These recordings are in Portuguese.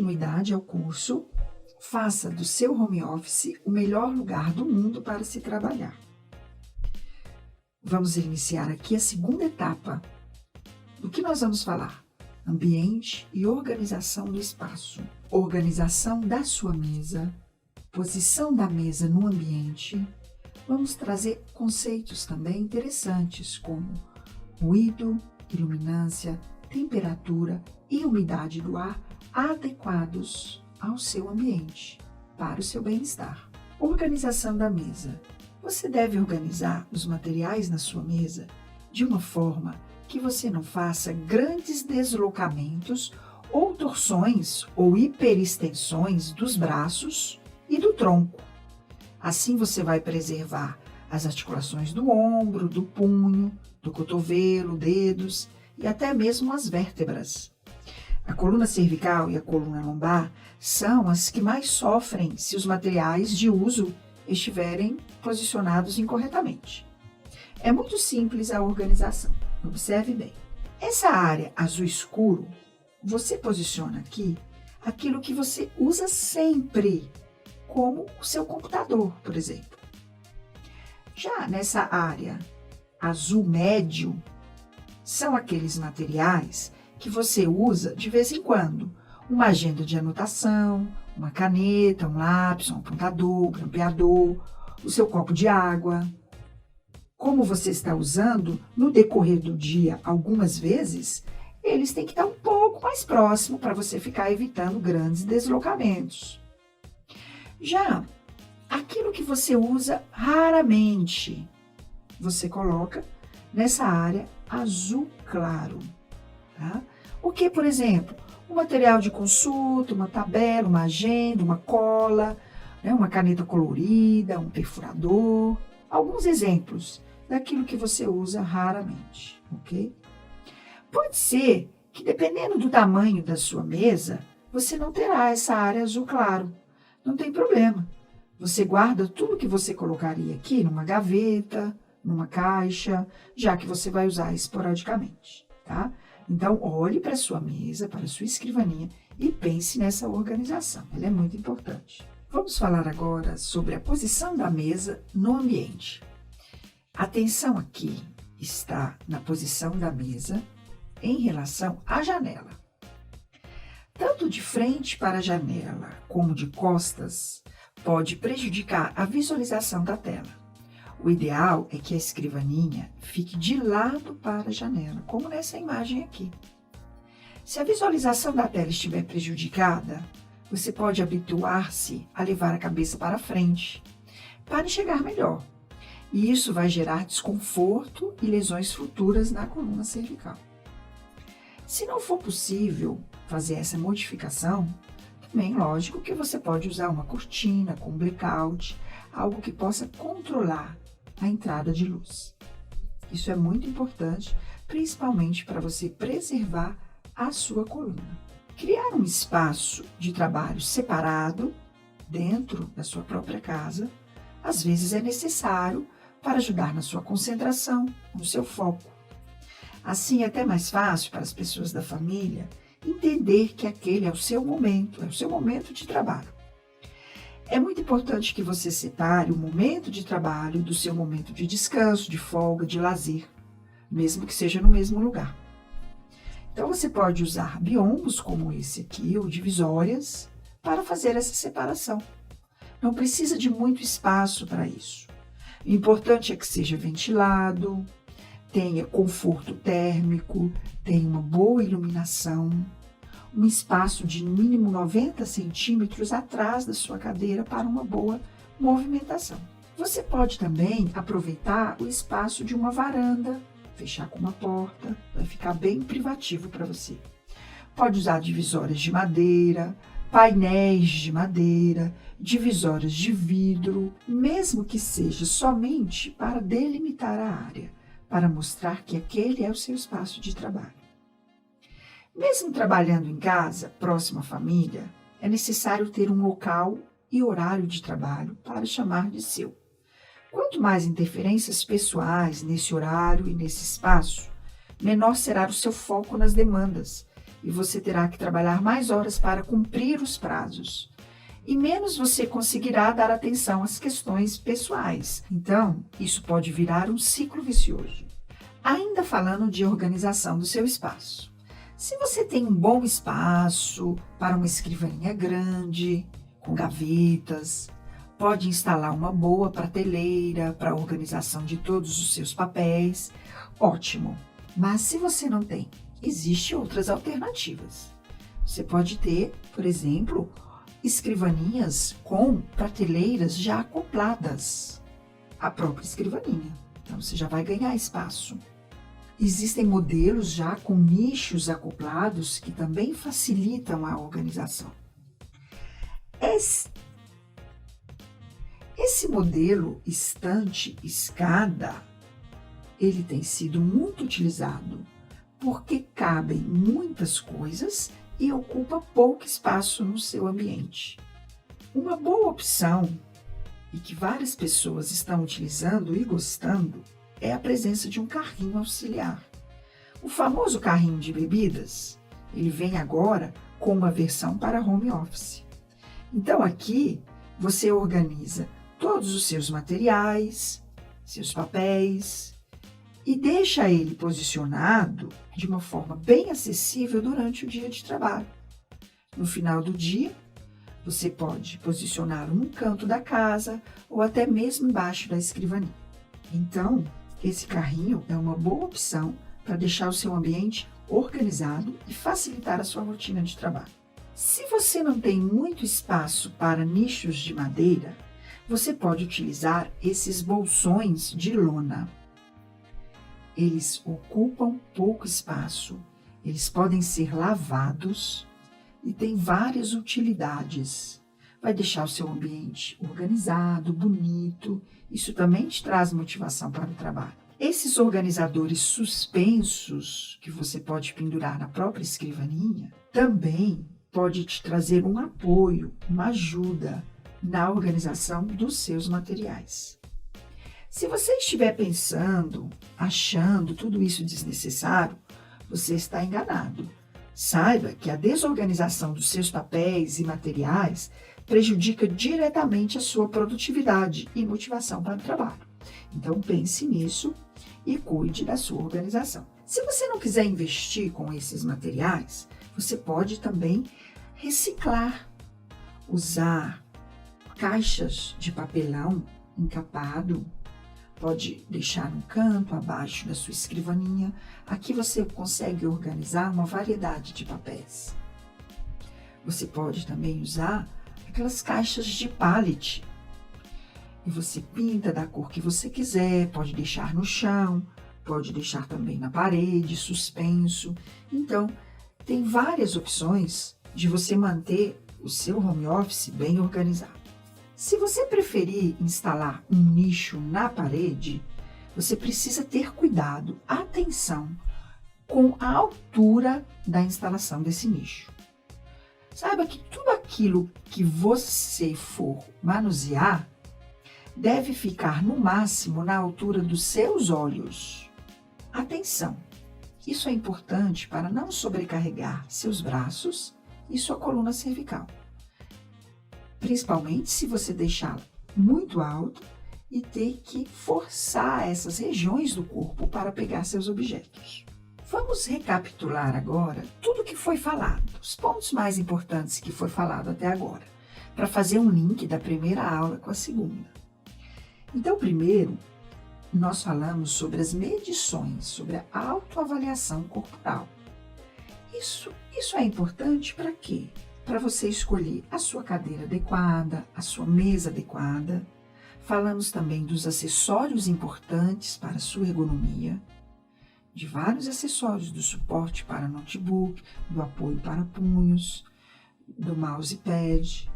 continuidade ao curso, faça do seu home office o melhor lugar do mundo para se trabalhar. Vamos iniciar aqui a segunda etapa. Do que nós vamos falar? Ambiente e organização do espaço. Organização da sua mesa, posição da mesa no ambiente. Vamos trazer conceitos também interessantes como ruído, iluminância, temperatura e umidade do ar adequados ao seu ambiente, para o seu bem-estar. Organização da mesa. Você deve organizar os materiais na sua mesa de uma forma que você não faça grandes deslocamentos ou torções ou hiperextensões dos braços e do tronco. Assim você vai preservar as articulações do ombro, do punho, do cotovelo, dedos e até mesmo as vértebras. A coluna cervical e a coluna lombar são as que mais sofrem se os materiais de uso estiverem posicionados incorretamente. É muito simples a organização, observe bem. Essa área azul escuro, você posiciona aqui aquilo que você usa sempre, como o seu computador, por exemplo. Já nessa área azul médio, são aqueles materiais que você usa de vez em quando. Uma agenda de anotação, uma caneta, um lápis, um apontador, um grampeador, o seu copo de água. Como você está usando no decorrer do dia algumas vezes, eles têm que estar um pouco mais próximo para você ficar evitando grandes deslocamentos. Já aquilo que você usa raramente, você coloca nessa área azul claro. Tá? O que, por exemplo? Um material de consulta, uma tabela, uma agenda, uma cola, uma caneta colorida, um perfurador. Alguns exemplos daquilo que você usa raramente, ok? Pode ser que, dependendo do tamanho da sua mesa, você não terá essa área azul claro. Não tem problema. Você guarda tudo que você colocaria aqui numa gaveta, numa caixa, já que você vai usar esporadicamente, tá? Então, olhe para a sua mesa, para a sua escrivaninha e pense nessa organização. Ela é muito importante. Vamos falar agora sobre a posição da mesa no ambiente. A atenção aqui está na posição da mesa em relação à janela. Tanto de frente para a janela como de costas pode prejudicar a visualização da tela. O ideal é que a escrivaninha fique de lado para a janela, como nessa imagem aqui. Se a visualização da tela estiver prejudicada, você pode habituar-se a levar a cabeça para frente, para enxergar melhor. E isso vai gerar desconforto e lesões futuras na coluna cervical. Se não for possível fazer essa modificação, também lógico que você pode usar uma cortina com blackout, algo que possa controlar a entrada de luz. Isso é muito importante, principalmente para você preservar a sua coluna. Criar um espaço de trabalho separado dentro da sua própria casa, às vezes é necessário para ajudar na sua concentração, no seu foco. Assim é até mais fácil para as pessoas da família entender que aquele é o seu momento de trabalho. É muito importante que você separe o momento de trabalho do seu momento de descanso, de folga, de lazer, mesmo que seja no mesmo lugar. Então, você pode usar biombos como esse aqui, ou divisórias, para fazer essa separação. Não precisa de muito espaço para isso. O importante é que seja ventilado, tenha conforto térmico, tenha uma boa iluminação, um espaço de no mínimo 90 centímetros atrás da sua cadeira para uma boa movimentação. Você pode também aproveitar o espaço de uma varanda, fechar com uma porta, vai ficar bem privativo para você. Pode usar divisórias de madeira, painéis de madeira, divisórias de vidro, mesmo que seja somente para delimitar a área, para mostrar que aquele é o seu espaço de trabalho. Mesmo trabalhando em casa, próximo à família, é necessário ter um local e horário de trabalho para chamar de seu. Quanto mais interferências pessoais nesse horário e nesse espaço, menor será o seu foco nas demandas e você terá que trabalhar mais horas para cumprir os prazos. E menos você conseguirá dar atenção às questões pessoais. Então, isso pode virar um ciclo vicioso. Ainda falando de organização do seu espaço. Se você tem um bom espaço para uma escrivaninha grande, com gavetas, pode instalar uma boa prateleira para a organização de todos os seus papéis. Ótimo! Mas se você não tem, existem outras alternativas. Você pode ter, por exemplo, escrivaninhas com prateleiras já acopladas à própria escrivaninha. Então, você já vai ganhar espaço. Existem modelos já com nichos acoplados que também facilitam a organização. Esse modelo estante-escada, ele tem sido muito utilizado porque cabem muitas coisas e ocupa pouco espaço no seu ambiente. Uma boa opção, e que várias pessoas estão utilizando e gostando, é a presença de um carrinho auxiliar. O famoso carrinho de bebidas, ele vem agora com uma versão para home office. Então aqui você organiza todos os seus materiais, seus papéis e deixa ele posicionado de uma forma bem acessível durante o dia de trabalho. No final do dia, você pode posicioná-lo num canto da casa ou até mesmo embaixo da escrivaninha. Então, esse carrinho é uma boa opção para deixar o seu ambiente organizado e facilitar a sua rotina de trabalho. Se você não tem muito espaço para nichos de madeira, você pode utilizar esses bolsões de lona. Eles ocupam pouco espaço, eles podem ser lavados e têm várias utilidades. Vai deixar o seu ambiente organizado, bonito. Isso também te traz motivação para o trabalho. Esses organizadores suspensos que você pode pendurar na própria escrivaninha também pode te trazer um apoio, uma ajuda na organização dos seus materiais. Se você estiver pensando, achando tudo isso desnecessário, você está enganado. Saiba que a desorganização dos seus papéis e materiais prejudica diretamente a sua produtividade e motivação para o trabalho. Então pense nisso e cuide da sua organização. Se você não quiser investir com esses materiais, você pode também reciclar, usar caixas de papelão encapado, pode deixar no canto abaixo da sua escrivaninha. Aqui você consegue organizar uma variedade de papéis. Você pode também usar aquelas caixas de pallet. E você pinta da cor que você quiser, pode deixar no chão, pode deixar também na parede, suspenso. Então, tem várias opções de você manter o seu home office bem organizado. Se você preferir instalar um nicho na parede, você precisa ter cuidado, atenção, com a altura da instalação desse nicho. Saiba que tudo aquilo que você for manusear deve ficar no máximo na altura dos seus olhos. Atenção! Isso é importante para não sobrecarregar seus braços e sua coluna cervical. Principalmente se você deixá-la muito alto e ter que forçar essas regiões do corpo para pegar seus objetos. Vamos recapitular agora tudo que foi falado, os pontos mais importantes que foi falado até agora, para fazer um link da primeira aula com a segunda. Então, primeiro, nós falamos sobre as medições, sobre a autoavaliação corporal. Isso é importante para quê? Para você escolher a sua cadeira adequada, a sua mesa adequada. Falamos também dos acessórios importantes para a sua ergonomia, de vários acessórios, do suporte para notebook, do apoio para punhos, do mousepad.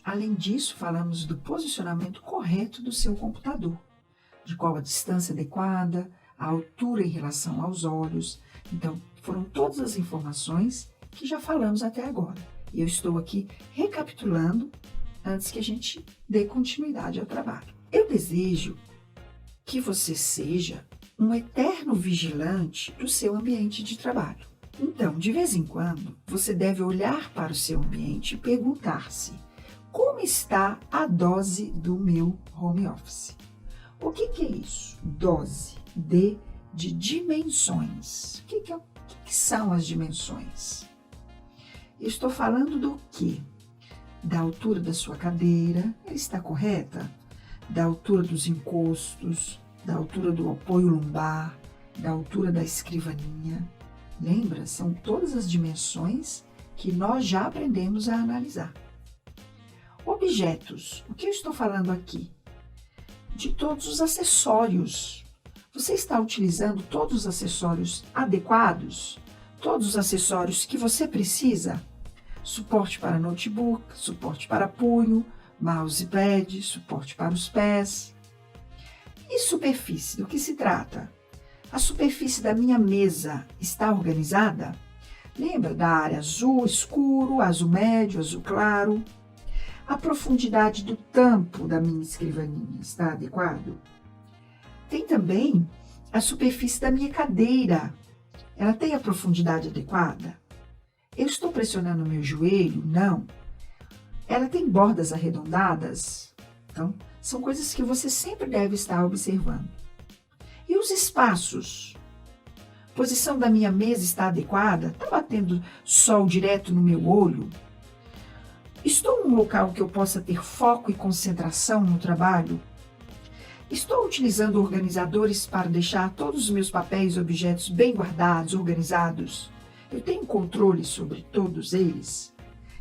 Além disso, falamos do posicionamento correto do seu computador, de qual a distância adequada, a altura em relação aos olhos. Então, foram todas as informações que já falamos até agora. E eu estou aqui recapitulando antes que a gente dê continuidade ao trabalho. Eu desejo que você seja um eterno vigilante do seu ambiente de trabalho. Então, de vez em quando, você deve olhar para o seu ambiente e perguntar-se: como está a dose do meu home office? O que é isso? Dose, de dimensões. O que são as dimensões? Eu estou falando do quê? Da altura da sua cadeira, ela está correta? Da altura dos encostos, da altura do apoio lombar, da altura da escrivaninha. Lembra? São todas as dimensões que nós já aprendemos a analisar. Objetos. O que eu estou falando aqui? De todos os acessórios. Você está utilizando todos os acessórios adequados? Todos os acessórios que você precisa? Suporte para notebook, suporte para punho, mousepad, suporte para os pés. E superfície, do que se trata? A superfície da minha mesa está organizada? Lembra da área azul escuro, azul médio, azul claro? A profundidade do tampo da minha escrivaninha está adequado? Tem também a superfície da minha cadeira. Ela tem a profundidade adequada? Eu estou pressionando o meu joelho? Não. Ela tem bordas arredondadas? Então, são coisas que você sempre deve estar observando. E os espaços? A posição da minha mesa está adequada? Está batendo sol direto no meu olho? Estou num local que eu possa ter foco e concentração no trabalho? Estou utilizando organizadores para deixar todos os meus papéis e objetos bem guardados, organizados? Eu tenho controle sobre todos eles?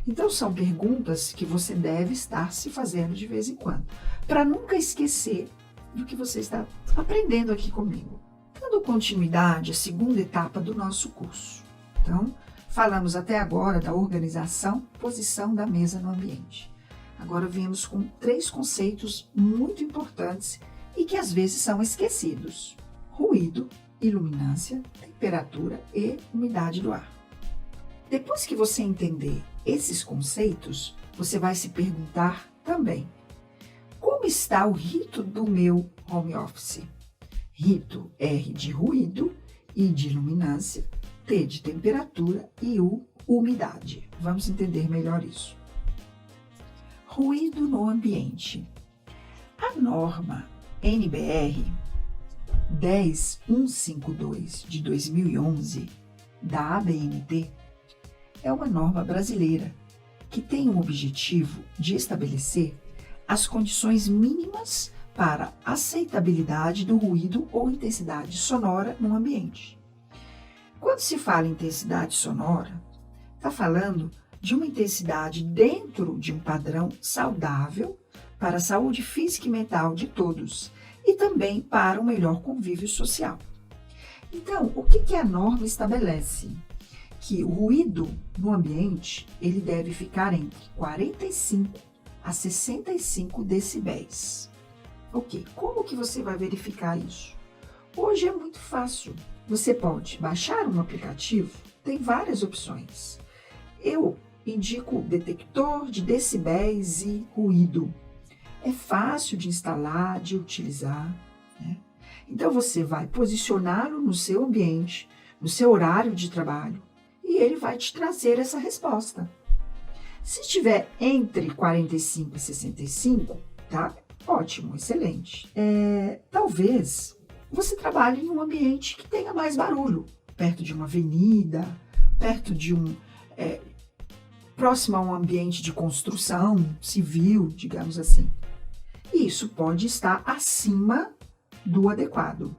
Então, são perguntas que você deve estar se fazendo de vez em quando, para nunca esquecer do que você está aprendendo aqui comigo. Dando continuidade à segunda etapa do nosso curso. Então, falamos até agora da organização, posição da mesa no ambiente. Agora viemos com 3 conceitos muito importantes e que às vezes são esquecidos: ruído, iluminância, temperatura e umidade do ar. Depois que você entender esses conceitos, você vai se perguntar também: como está o rito do meu home office? Rito, R de ruído, I de iluminância, T de temperatura e U, umidade. Vamos entender melhor isso. Ruído no ambiente. A norma NBR 10152 de 2011 da ABNT é uma norma brasileira que tem o objetivo de estabelecer as condições mínimas para aceitabilidade do ruído ou intensidade sonora no ambiente. Quando se fala em intensidade sonora, está falando de uma intensidade dentro de um padrão saudável para a saúde física e mental de todos e também para um melhor convívio social. Então, o que a norma estabelece? Que o ruído no ambiente ele deve ficar entre 45 a 65 decibéis. Ok, como que você vai verificar isso? Hoje é muito fácil. Você pode baixar um aplicativo, tem várias opções. Eu indico o detector de decibéis e ruído. É fácil de instalar, de utilizar, né? Então você vai posicioná-lo no seu ambiente, no seu horário de trabalho, e ele vai te trazer essa resposta. Se estiver entre 45 e 65, tá? Ótimo, excelente. Talvez você trabalhe em um ambiente que tenha mais barulho, perto de uma avenida, perto de próximo a um ambiente de construção civil, digamos assim. E isso pode estar acima do adequado.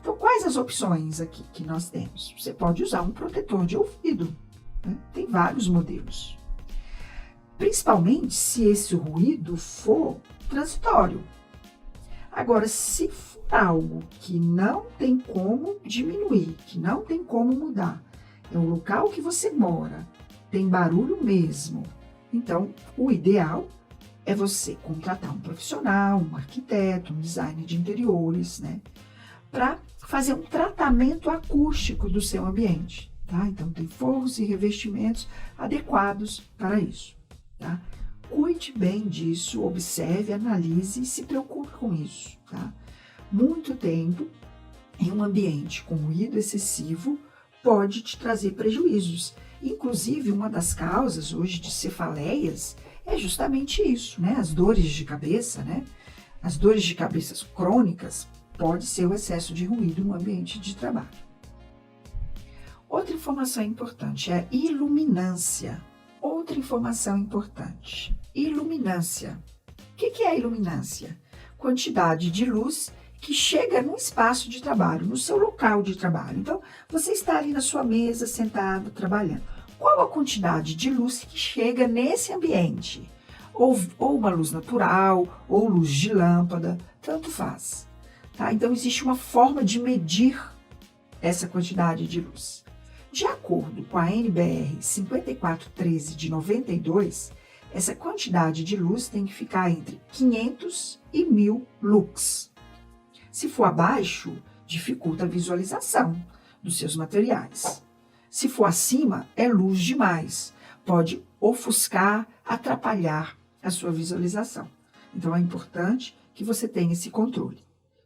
Então, quais as opções aqui que nós temos? Você pode usar um protetor de ouvido, né? Tem vários modelos. Principalmente se esse ruído for transitório. Agora, se for algo que não tem como diminuir, que não tem como mudar, é o local que você mora, tem barulho mesmo, então o ideal é você contratar um profissional, um arquiteto, um designer de interiores, né, para fazer um tratamento acústico do seu ambiente, tá? Então tem forros e revestimentos adequados para isso, tá? Cuide bem disso, observe, analise e se preocupe com isso, tá? Muito tempo em um ambiente com ruído excessivo pode te trazer prejuízos. Inclusive, uma das causas hoje de cefaleias é justamente isso, né? As dores de cabeça, né? As dores de cabeça crônicas pode ser o excesso de ruído no ambiente de trabalho. Outra informação importante é a iluminância. Outra informação importante, iluminância. O que é a iluminância? Quantidade de luz que chega no espaço de trabalho, no seu local de trabalho. Então, você está ali na sua mesa, sentado, trabalhando. Qual a quantidade de luz que chega nesse ambiente? Ou uma luz natural, ou luz de lâmpada, tanto faz. Tá? Então, existe uma forma de medir essa quantidade de luz. De acordo com a NBR 5413 de 92, essa quantidade de luz tem que ficar entre 500 e 1000 lux. Se for abaixo, dificulta a visualização dos seus materiais. Se for acima, é luz demais. Pode ofuscar, atrapalhar a sua visualização. Então, é importante que você tenha esse controle.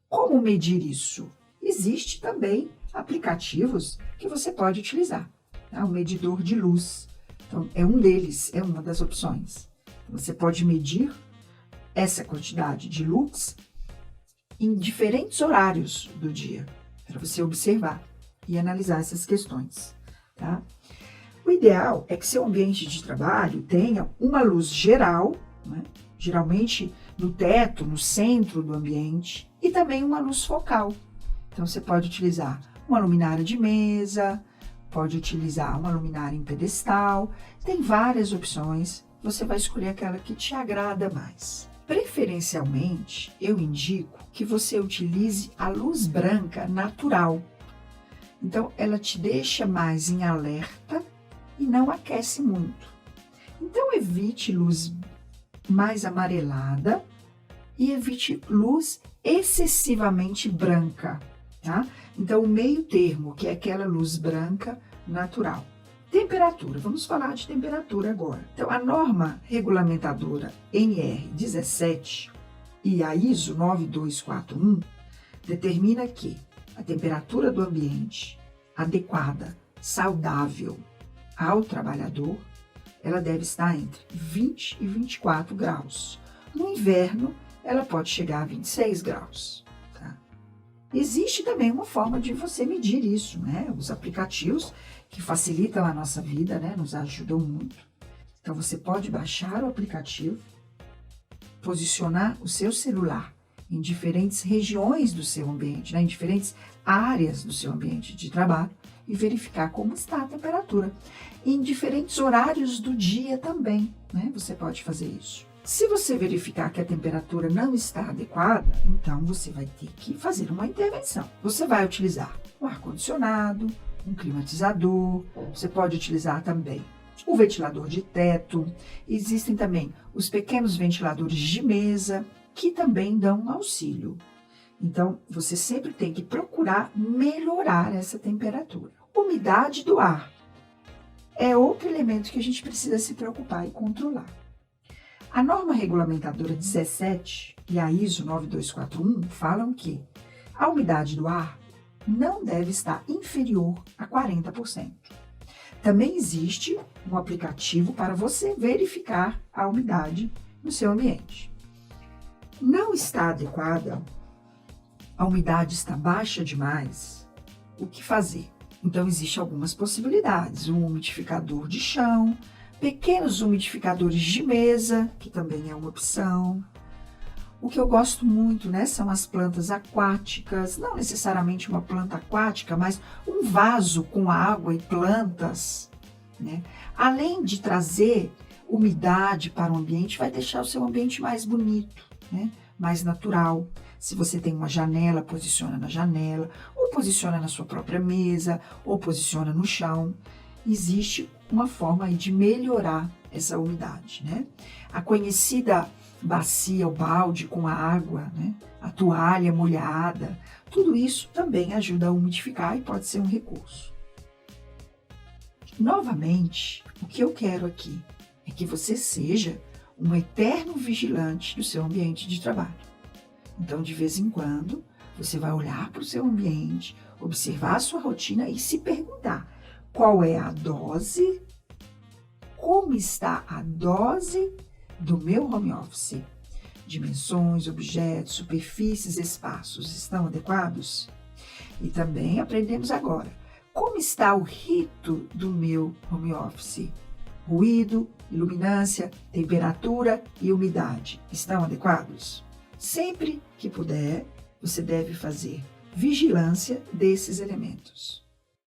Como medir isso? Existe também aplicativos que você pode utilizar. Tá? O medidor de luz. Então, é um deles, é uma das opções. Você pode medir essa quantidade de lux em diferentes horários do dia, para você observar e analisar essas questões. Tá? O ideal é que seu ambiente de trabalho tenha uma luz geral, né? Geralmente no teto, no centro do ambiente, e também uma luz focal. Então, você pode utilizar uma luminária de mesa, pode utilizar uma luminária em pedestal, tem várias opções, você vai escolher aquela que te agrada mais. Preferencialmente, eu indico que você utilize a luz branca natural. Então, ela te deixa mais em alerta e não aquece muito. Então, evite luz mais amarelada e evite luz excessivamente branca, tá? Então, o meio termo, que é aquela luz branca natural. Temperatura, vamos falar de temperatura agora. Então, a norma regulamentadora NR17 e a ISO 9241 determina que a temperatura do ambiente adequada, saudável ao trabalhador, ela deve estar entre 20 e 24 graus. No inverno, ela pode chegar a 26 graus. Tá? Existe também uma forma de você medir isso, né? Os aplicativos que facilitam a nossa vida, né? Nos ajudam muito. Então, você pode baixar o aplicativo, posicionar o seu celular em diferentes regiões do seu ambiente, né? Em diferentes áreas do seu ambiente de trabalho e verificar como está a temperatura. Em diferentes horários do dia também, né? Você pode fazer isso. Se você verificar que a temperatura não está adequada, então você vai ter que fazer uma intervenção. Você vai utilizar um ar-condicionado, um climatizador, você pode utilizar também o ventilador de teto, existem também os pequenos ventiladores de mesa, que também dão um auxílio. Então, você sempre tem que procurar melhorar essa temperatura. Umidade do ar é outro elemento que a gente precisa se preocupar e controlar. A norma regulamentadora 17 e a ISO 9241 falam que a umidade do ar não deve estar inferior a 40%. Também existe um aplicativo para você verificar a umidade no seu ambiente. Não está adequada, a umidade está baixa demais, o que fazer? Então, existem algumas possibilidades, um umidificador de chão, pequenos umidificadores de mesa, que também é uma opção. O que eu gosto muito, né, são as plantas aquáticas, não necessariamente uma planta aquática, mas um vaso com água e plantas, né? Além de trazer umidade para o ambiente, vai deixar o seu ambiente mais bonito, né? Mais natural. Se você tem uma janela, posiciona na janela, ou posiciona na sua própria mesa, ou posiciona no chão. Existe uma forma aí de melhorar essa umidade, né? A conhecida bacia, o balde com a água, né? A toalha molhada, tudo isso também ajuda a umidificar e pode ser um recurso. Novamente, o que eu quero aqui é que você seja um eterno vigilante do seu ambiente de trabalho. Então, de vez em quando, Você vai olhar para o seu ambiente, observar a sua rotina e se perguntar qual é a dose, como está a dose do meu home office. Dimensões, objetos, superfícies, espaços estão adequados? E também aprendemos agora como está o rito do meu home office. Ruído, iluminância, temperatura e umidade estão adequados? Sempre que puder, você deve fazer vigilância desses elementos.